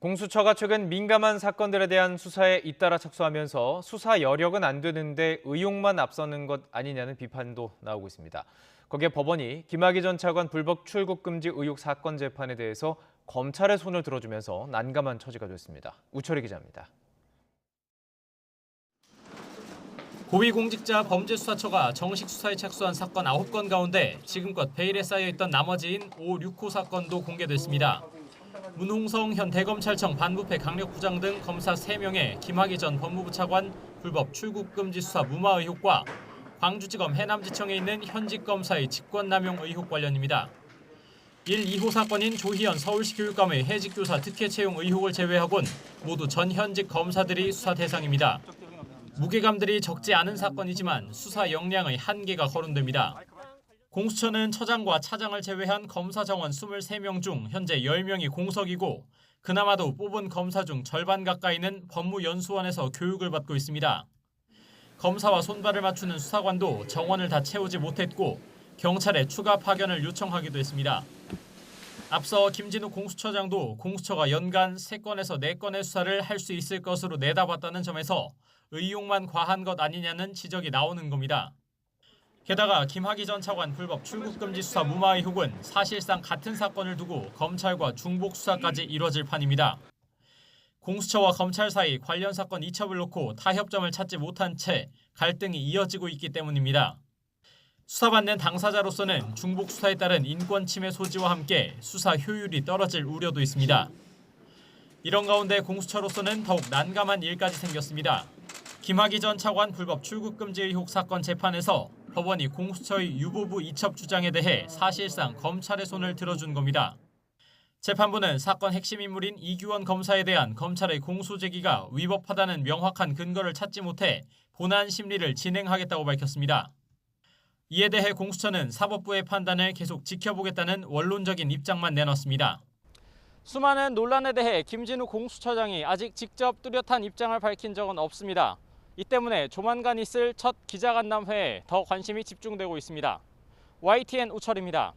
공수처가 최근 민감한 사건들에 대한 수사에 잇따라 착수하면서 수사 여력은 안 되는데 의혹만 앞서는 것 아니냐는 비판도 나오고 있습니다. 거기에 법원이 김학의 전 차관 불법 출국 금지 의혹 사건 재판에 대해서 검찰의 손을 들어주면서 난감한 처지가 됐습니다. 우철희 기자입니다. 고위공직자 범죄수사처가 정식 수사에 착수한 사건 9건 가운데 지금껏 베일에 쌓여있던 나머지인 5, 6호 사건도 공개됐습니다. 문홍성 현 대검찰청 반부패 강력부장 등 검사 3명의 김학의 전 법무부 차관 불법 출국금지 수사 무마 의혹과 광주지검 해남지청에 있는 현직 검사의 직권남용 의혹 관련입니다. 1, 2호 사건인 조희연 서울시 교육감의 해직교사 특혜 채용 의혹을 제외하곤 모두 전 현직 검사들이 수사 대상입니다. 무게감들이 적지 않은 사건이지만 수사 역량의 한계가 거론됩니다. 공수처는 처장과 차장을 제외한 검사 정원 23명 중 현재 10명이 공석이고 그나마도 뽑은 검사 중 절반 가까이는 법무연수원에서 교육을 받고 있습니다. 검사와 손발을 맞추는 수사관도 정원을 다 채우지 못했고 경찰에 추가 파견을 요청하기도 했습니다. 앞서 김진욱 공수처장도 공수처가 연간 3건에서 4건의 수사를 할 수 있을 것으로 내다봤다는 점에서 의욕만 과한 것 아니냐는 지적이 나오는 겁니다. 게다가 김학의 전 차관 불법 출국금지 수사 무마 의혹은 사실상 같은 사건을 두고 검찰과 중복 수사까지 이뤄질 판입니다. 공수처와 검찰 사이 관련 사건 이첩을 놓고 타협점을 찾지 못한 채 갈등이 이어지고 있기 때문입니다. 수사받는 당사자로서는 중복 수사에 따른 인권 침해 소지와 함께 수사 효율이 떨어질 우려도 있습니다. 이런 가운데 공수처로서는 더욱 난감한 일까지 생겼습니다. 김학의 전 차관 불법 출국금지 의혹 사건 재판에서 법원이 공수처의 유보부 이첩 주장에 대해 사실상 검찰의 손을 들어준 겁니다. 재판부는 사건 핵심 인물인 이규원 검사에 대한 검찰의 공소 제기가 위법하다는 명확한 근거를 찾지 못해 본안 심리를 진행하겠다고 밝혔습니다. 이에 대해 공수처는 사법부의 판단을 계속 지켜보겠다는 원론적인 입장만 내놨습니다. 수많은 논란에 대해 김진욱 공수처장이 아직 직접 뚜렷한 입장을 밝힌 적은 없습니다. 이 때문에 조만간 있을 첫 기자간담회에 더 관심이 집중되고 있습니다. YTN 우철입니다.